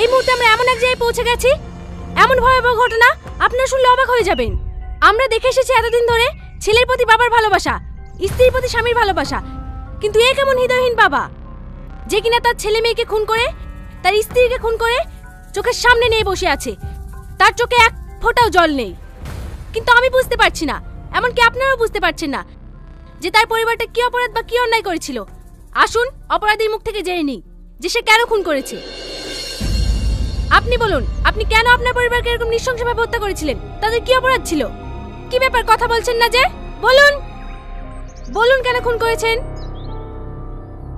এই মুহূর্তে আমরা এমন এক জায়গায় পৌঁছে গেছি, এমন ভয়াবহ ঘটনা আপনারা শুনলে অবাক হয়ে যাবেন। আমরা দেখে এসেছি এতদিন ধরে ছেলের প্রতি বাবার ভালোবাসা, স্ত্রীর প্রতি স্বামীর ভালোবাসা, কিন্তু এ কেমন হৃদয়হীন বাবা যে কিনা তার ছেলে মেয়েকে খুন করে, তার স্ত্রীকে খুন করে চোখের সামনে নিয়ে বসে আছে, তার চোখে এক ফোঁটাও জল নেই। কিন্তু আমি বুঝতে পারছি না, এমনকি আপনারাও বুঝতে পারছেন না যে তার পরিবারটা কি অপরাধ বা কি অন্যায় করেছিল। আসুন অপরাধীর মুখ থেকে জেনে নিই যে সে কেন খুন করেছে। আপনি বলুন, আপনি কেন আপনার পরিবারকে এরকম নৃশংসভাবে হত্যা করেছিলেন? তাদের কি অপরাধ ছিল? কি ব্যাপার, কথা বলছেন না যে? বলুন বলুন কেন খুন করেছেন?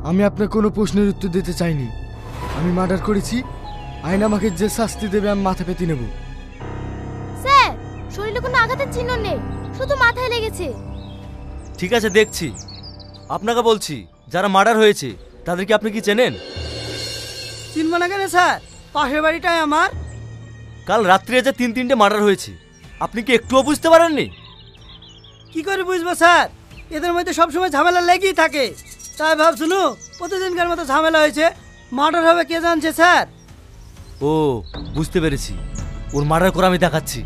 আমি আপনার কোনো প্রশ্নের উত্তর দিতে চাইনি। আমি মার্ডার করেছি, আইন আমাকে যে শাস্তি দেবে আমি মাথা পেতে নেব। স্যার, শরীরে কোনো আঘাতের চিহ্ন নেই, শুধু মাথায় লেগেছে। ঠিক আছে, দেখছি। আপনাকে বলছি, যারা মার্ডার হয়েছে তাদেরকে আপনি কি চেনেন? চিনব না কেন স্যার, পাশের বাড়িটাই আমার। কাল রাত্রে যে 3-3টে মার্ডার হয়েছে, আপনি কি একটুও বুঝতে পারেননি? কি করে বুঝবো স্যার, এদের মধ্যে সবসময় ঝামেলা লেগেই থাকে। তাই ভাবছিল প্রতিদিনকার মতো ঝামেলা হয়েছে, মার্ডার হবে কে জানছে স্যার। ও, বুঝতে পেরেছি। ওর মার্ডার করে আমি দেখাচ্ছি।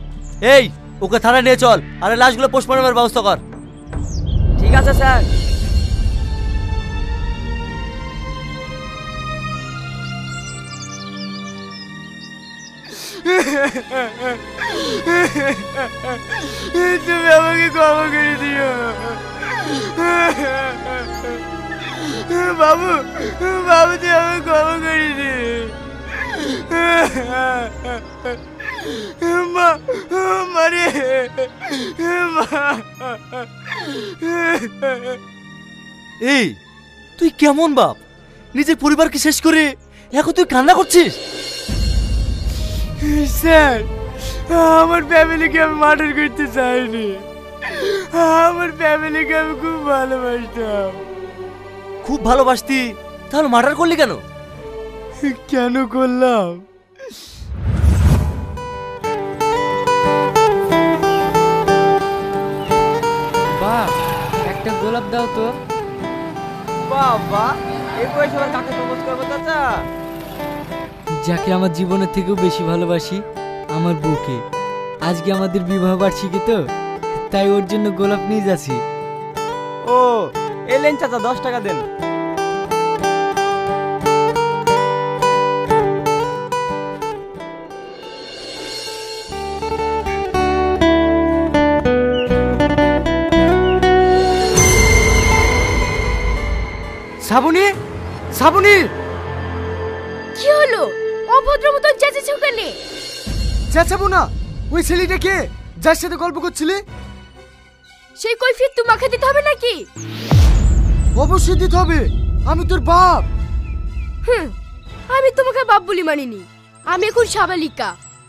এই, ওকে থানায় নিয়ে চল, আরে লাশগুলো পোস্টমর্টমের ব্যবস্থা কর। ঠিক আছে স্যার। তুমি আমাকে ক্ষমা করে দিও বাবু, বাবু তুই আমাকে ক্ষমা করে দিও। মা, মারে মা। এই, তুই কেমন বাপ? নিজের পরিবারকে শেষ করে এখন তুই কান্না করছিস? স্যার, আমার ফ্যামিলিকে আমি মার্ডার করতে চাইনি। আমার ফ্যামিলিকে আমি খুব ভালোবাসতাম। খুব ভালোবাসতি, তাহলে মার্ডার করলি কেন? কেন করলাম? বাহ, একটা গোলাপ দাও তো। বাবা, এই বয়সে আবার কাকে প্রপোজ করবো চাচা? যাকে আমার জীবনের থেকেও বেশি ভালোবাসি, আমার বউকে। আজকে আমাদের বিবাহ বার্ষিকী তো, তাই ওর জন্য গোলাপ নিয়ে যাচ্ছি। ও, এলেন চাচা, 10 টাকা দেন। শ্রাবণী, শ্রাবণী, কি হলো? অভদ্র মতো চেঁচেছো কেন? চেঁচাবো না। ওই ছেলেটা কে যার সাথে গল্প করছিলি? সেই কৈফিয়ত তোমাকে দিতে হবে নাকি? অবশ্যই দিতে হবে, আমি তোর বাপ। আমি তোমাকে বাপ বলি মানিনি। আমি এখন সাবালিকা,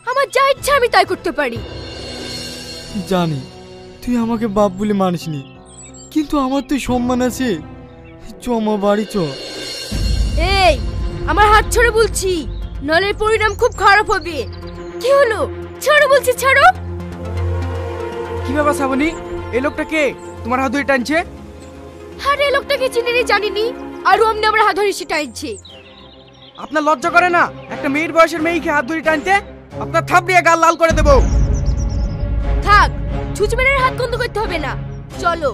আমার যা ইচ্ছা আমি তাই করতে পারি। জানি তুই আমাকে বাপ বলে মানিসনি, কিন্তু আমার তো সম্মান আছে। চ মা, বাড়ি চ। এই, আমার হাত ছড়ে বলছি, নলের পরিণাম খুব খারাপ হবে। কি হলো? ছাড়ো বলছি, ছাড়ো। কি ব্যাপার শ্রাবণী, এই লোকটা কে তোমার হাত ধরে টানছে? আরে এই লোকটাকে চিনিনি জানিনি, আর অমনি আমার হাত ধরে টানছে। আপনার লজ্জা করে না একটা মেয়ের বয়সের মেয়েকে হাত ধরে টানতে? আপনার থাপড়িয়ে গাল লাল করে দেবো। থাক, ছুচমেরের হাত বন্ধ করতে হবে না, চলো।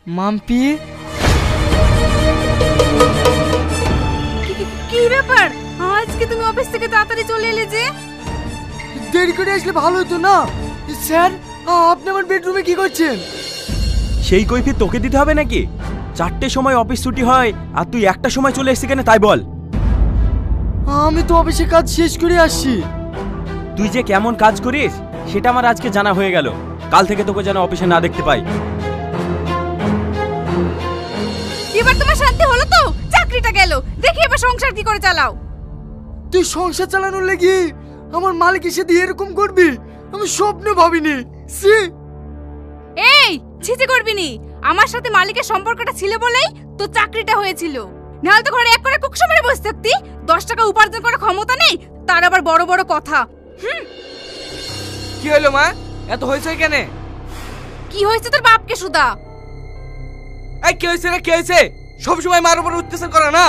মাম্পি, কি ব্যাপার? আজকে তুমি অফিস থেকে তাড়াতাড়ি চলে এলে যে? দেরি করে আসলে ভালো হতো না। স্যার, আপনি আমার বেডরুমে কি করছেন? সেই কৈফিয়ত তোকে দিতে হবে নাকি? 4টের সময় অফিস ছুটি হয় আর তুই 1টার সময় চলে এসেছিস কেন তাই বল। আমি তো অফিসে কাজ শেষ করে আসছি। তুই যে কেমন কাজ করিস সেটা আমার আজকে জানা হয়ে গেল। কাল থেকে তোকে যেন অফিসে না দেখতে পাই। এবার তোমার শান্তি হলো তো? চাকরিটা গেল, দেখি এবার সংসার কি করে চালাও। তুই সংসার চালানোর লাগি আমার মালিকের সাথে এরকম করবি আমি স্বপ্নে ভাবিনি। এই, ছিচি করবি নি। আমার সাথে মালিকের সম্পর্কটা ছিল বলেই তো চাকরিটা হয়েছিল। নাহলে তো ঘরে এক করে কুকসা মেরে বসে থাকতি। 10 টাকা উপার্জন করার ক্ষমতা নেই, তার আবার বড় বড় কথা। কি হলো মা, এত হয়েছে কেন? কি হয়েছে তোর বাপকে সুদা? এই কি হয়েছে রে, কি হয়েছে? সব সময় মার উপর অত্যাচার করে না?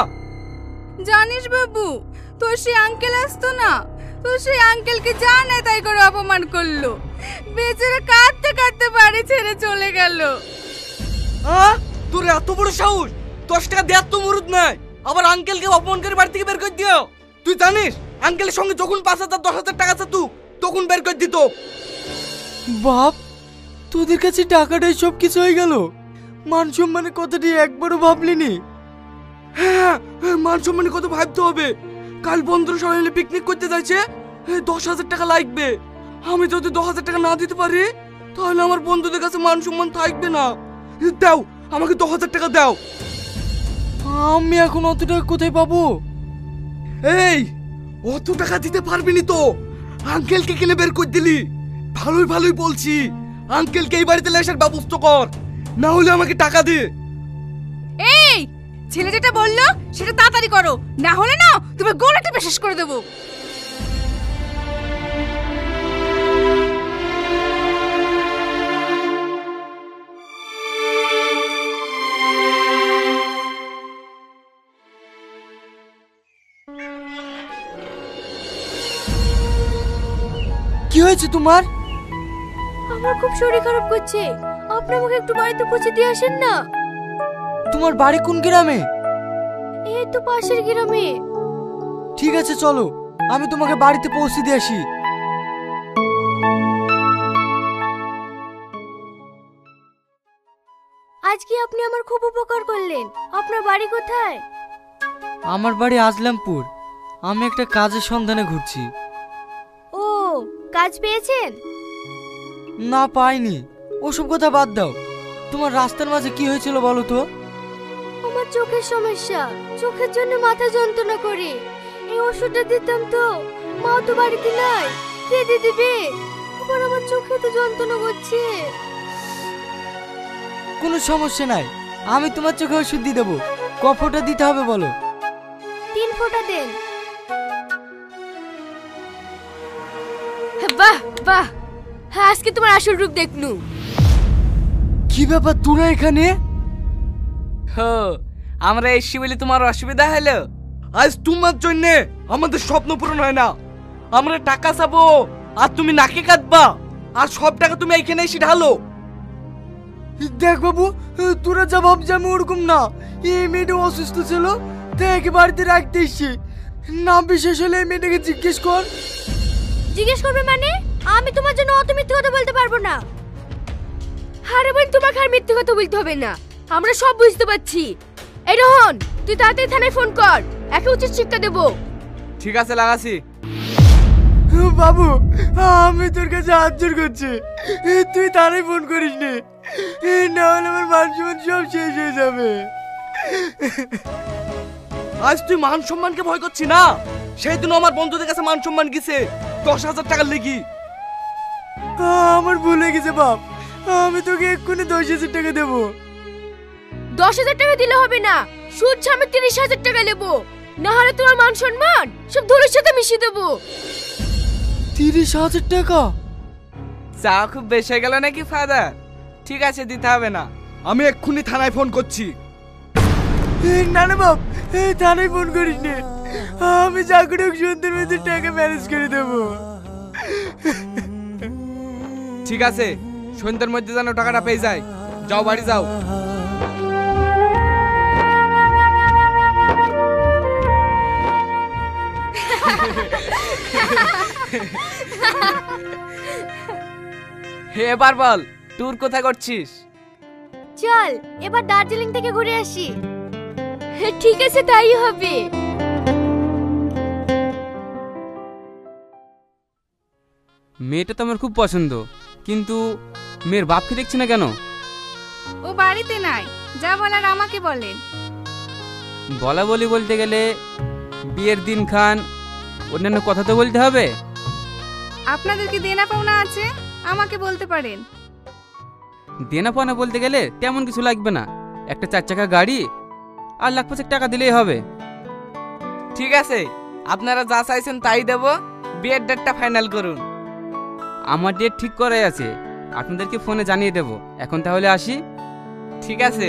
জানিস বাবু, তোর সেই আঙ্কেল আসতো না, তো সেই আঙ্কেলকে যা না তাই করে অপমান করলো। বেচারা কাঁদতে কাঁদতে বাড়ি ছেড়ে চলে গেল। তোর এত বড় সাহস! 10 টাকা দেওয়ার তো মুরুদ নাই, আবার আঙ্কেলকে অপমান করে বাড়ি থেকে বের করে দিও। তুই জানিস আঙ্কেলের সঙ্গে যখন 5,000 10,000 টাকা আছে তুই তখন বের করে দিত। বাপ, তোদের কাছে টাকাটাই সব কিছু হয়ে গেল? মান সম্মানের কথাটি একবারও ভাবলিনি? হ্যাঁ, মান সম্মানের কথা ভাবতে হবে। কাল বন্ধুরা সবাই মিলে পিকনিক করতে যাচ্ছে, 10,000 টাকা লাগবে। আমি যদি 10,000 টাকা না দিতে পারি তাহলে আমার বন্ধুদের কাছে মান সম্মান থাকবে না। দাও, আমাকে 10,000 টাকা দাও। আমি এখন অত টাকা কোথায় পাবো? এই, অত টাকা দিতে পারবি নি তো আঙ্কেলকে কিনে বের করে দিলি। ভালোই ভালোই বলছি, আঙ্কেলকে এই বাড়িতে আসার ব্যবস্থা কর, না হলে আমাকে টাকা দে। এই ছেলে যেটা বললো সেটা তাড়াতাড়ি করো, না হলে না তুমি গোলা টিপে শেষ করে দেবো। কি হয়েছে তোমার? আমার খুব শরীর খারাপ করছে, আপনি আমাকে একটু বাড়িতে পৌঁছে দিয়ে আসেন না। তোমার বাড়ি কোন গ্রামে? এই তো পাশের গ্রামে। ঠিক আছে চলো, আমি তোমাকে বাড়িতে পৌঁছে দিয়ে আসি। আজকে আপনি আমার খুব উপকার করলেন। আপনার বাড়ি কোথায়? আমার বাড়ি আজলামপুর। আমি একটা কাজের সন্ধানে ঘুরছি। ও, কাজ পেয়েছেন? না, পাইনি। ওসব কথা বাদ দাও। তোমার রাস্তার মাঝে কি হয়েছিল বলো তো? আমার চোখের সমস্যা, চোখের জন্য মাথা যন্ত্রণা করে। এই ওষুধটা দিতাম তো, মা তো বাড়িতে নাই, কে দিয়ে দিবে? আবার আমার চোখে তো যন্ত্রণা করছে। কোনো সমস্যা নাই, আমি তোমার চোখে ওষুধ দিয়ে দেবো। ক ফোঁটা দিতে হবে বলো? 3 ফোঁটা দেন। বাহ বাহ, আজকে তোমার আসল রূপ দেখনু। কি ব্যাপার তোরা এখানে? আমরা এসছি বলে তোমার অসুবিধা হলো? আজ তোমার জন্য আমাদের স্বপ্ন পূরণ হয় না। আমরা টাকা চাবো আর তুমি নাকে কাটবা, আর সব টাকা তুমি এখানে এসে ঢালো। দেখ বাবু, তোরা যা ভাবছি আমি ওরকম না। এই মেয়েটা অসুস্থ ছিল, তাই একে বাড়িতে রাখতে এসছি। নাম বিশেষ হলে এই মেয়েটাকে জিজ্ঞেস কর। জিজ্ঞেস করবে মানে? আমি তোমার জন্য অত মিথ্যে কথা বলতে পারবো না। আরে বোন, তোমাকে আর মিথ্যে কথা বলতে হবে না, আমরা সব বুঝতে পারছি। এই রোহন, তুই তাড়াতাড়ি থানায় ফোন কর, একে উচিত শিক্ষা দেবো। ঠিক আছে, লাগাছি। বাবু, আমি তোর কাছে হাত জোর করছি, তুই তারাই ফোন করিস নি, না হলে আমার মান সম্মান সব শেষ হয়ে যাবে। আজ তুই মান সম্মানকে ভয় করছি না? সেই দিন আমার বন্ধুদের কাছে মান সম্মান গেছে 10,000 টাকার লেগি। আমার ভুল হয়ে গেছে বাপ, আমি তোকে এক্ষুনি 10,000 টাকা দেবো। 10,000 টাকা দিলে হবে না, সুদ আমি 30,000 টাকা নেবো, না হলে তোমার মান সম্মান সব ধুলোর সাথে মিশিয়ে দেবো। 30,000 টাকা? চা খুব বেশি হয়ে গেল নাকি ফাদার? ঠিক আছে, দিতে হবে না, আমি এক্ষুনি থানায় ফোন করছি। না না বাপ, থানায় ফোন করিস নি, আমি যা করে হোক সুন্দর মতো টাকা ম্যানেজ করে দেবো। ঠিক আছে, সন্ধ্যার মধ্যে যেন টাকাটা পেয়ে যায়। যাও, বাড়ি যাও। এবার বল, ট্যুর কোথায় করছিস? চল এবার দার্জিলিং থেকে ঘুরে আসি। ঠিক আছে, তাই হবে। মেয়েটা তো আমার খুব পছন্দ, কিন্তু মেয়ের বাপকে দেখছি না কেন? ও বাড়িতে নাই, যা বলার আমাকে বলেন। বলা বলি বলতে গেলে বিয়ের দিন খান অন্যান্য কথা তো বলতে হবে। আপনাদের কি দেনা পাওনা আছে, আমাকে বলতে পারেন। দেনা পাওনা বলতে গেলে তেমন কিছু লাগবে না, একটা 4 চাকা গাড়ি আর লাখ 5 টাকা দিলেই হবে। ঠিক আছে, আপনারা যা চাইছেন তাই দেব। বিয়ের ডেটটা ফাইনাল করুন। আমার ডেট ঠিক করাই আছে, আপনাদেরকে ফোনে জানিয়ে দেব। এখন তাহলে আসি। ঠিক আছে।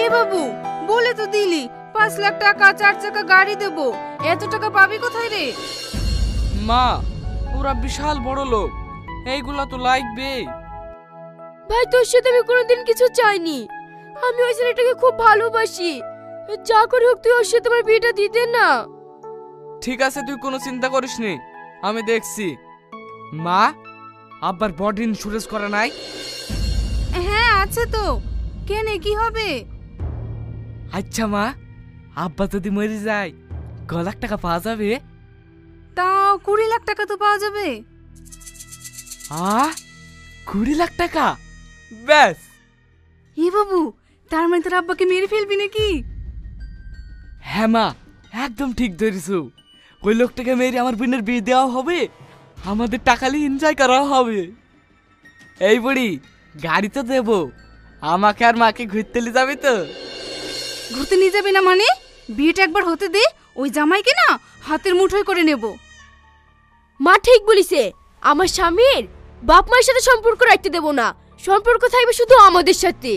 এ বাবু, বলে তো দিলি 5 লাখ টাকা 4 চাকা গাড়ি দেব, এত টাকা পাবি কোথায় রে? মা, ওরা বিশাল বড় লোক, এইগুলা তো লাগবে। ভাই, তোর সাথে আমি কোনোদিন কিছু চাইনি। আমি ওই ছেলেটাকে খুব ভালোবাসি। যা করে হোক তুই ওর সাথে আমার বিয়েটা দিয়ে দে না। ঠিক আছে, তুই কোনো চিন্তা করিস নি, আমি দেখছি। মা, আব্বার বডি ইন্স্যুরেন্স করা নাই? হ্যাঁ আছে তো, কেনে কি হবে? আচ্ছা মা, আব্বা যদি মরে যায় ক লাখ টাকা পাওয়া যাবে? তা 20 লাখ টাকা তো পাওয়া যাবে। 20 লাখ টাকা? ব্যাস। এ বাবু, তার মানে তোর আব্বাকে মেরে ফেলবি নাকি? হ্যাঁ মা, একদম ঠিক ধরেছো। ওই লোকটাকে মেরে আমার বোনের বিয়ে দেওয়া হবে, আমাদের টাকালি এনজয় করা হবে। এই বুড়ি, গাড়ি তো দেবো, আমাকে আর মাকে ঘুরতে নিয়ে যাবে তো? ঘুরতে নিয়ে যাবে না মানে? বিয়েটা একবার হতে দে, ওই জামাইকে না হাতের মুঠোয় করে নেব। মা ঠিক বলিছে, আমার স্বামীর বাপ মায়ের সাথে সম্পর্ক রাখতে দেব না, সম্পর্ক থাকবে শুধু আমাদের সাথে।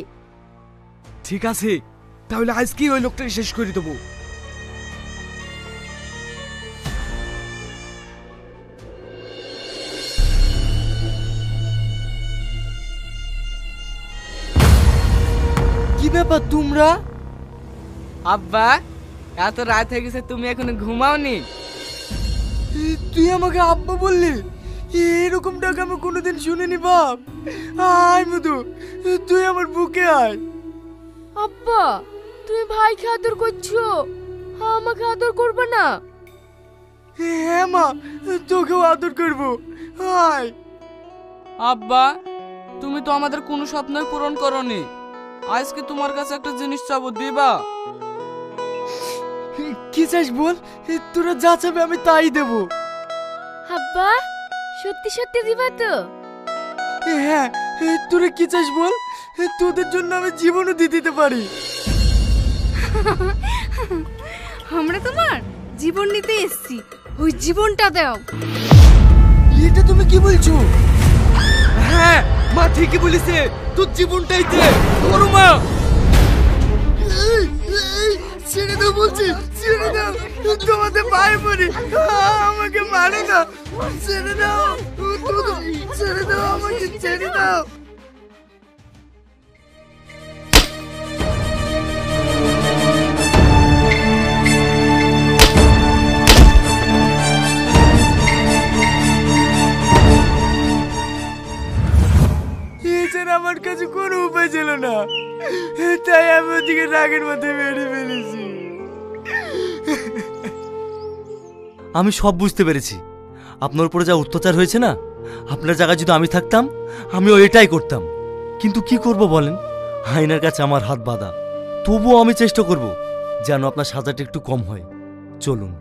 ঠিক আছে, তাহলে আজকেই ওই লোকটাকে শেষ করে দেবো। কি ব্যাপার তোমরা? আব্বা, এত রাত হয়ে গেছে, তুমি এখনো ঘুমাওনি? তুই আমাকে আব্বা বললি? এরকম ডাক আমি কোনোদিন শুনিনি বাপ। আয় মধু, তুই আমার বুকে আয়। আব্বা, তুমি ভাইকে আদর করছো, আমাকে আদর করবে না? হ্যাঁ মা, তোকেও আদর করবো, আয়। আব্বা, তুমি তো আমাদের কোনো স্বপ্নই পূরণ করনি। আজকে তোমার কাছে একটা জিনিস চাবো, দিবা? কি চাস বল, তোরা যা চাবে আমি তাই দেবো। আব্বা, সত্যি সত্যি দিবা তো? হ্যাঁ, তোরা কি চাস বল, তোদের জন্য আমি জীবনও দিয়ে দিতে পারি। আমরা তোমার জীবন নিতে এসেছি, ওই জীবনটা দাও। এটা তুমি কি বলছো? হ্যাঁ, মা ঠিকই বলেছে, তোর জীবনটাই দে। ধরো মা। ছেড়ে দাও বলছি, ছেড়ে দাও, তোমাদের পায়ে পড়ি, আমাকে মারো না, ছেড়ে দাও, ছেড়ে দাও, আমাকে ছেড়ে দাও। এছাড়া আমার কাছে কোনো উপায় ছিল না, তাই আমি ওদিকে রাগের মাথায় মেরে ফেলেছি। আমি সব বুঝতে পেরেছি। আপনার উপরে যা অত্যাচার হয়েছে না, আপনার জায়গায় যদি আমি থাকতাম আমিও এটাই করতাম। কিন্তু কি করব বলেন, আইনের কাছে আমার হাত বাঁধা। তবুও আমি চেষ্টা করব যেন আপনার সাজাটা একটু কম হয়। চলুন।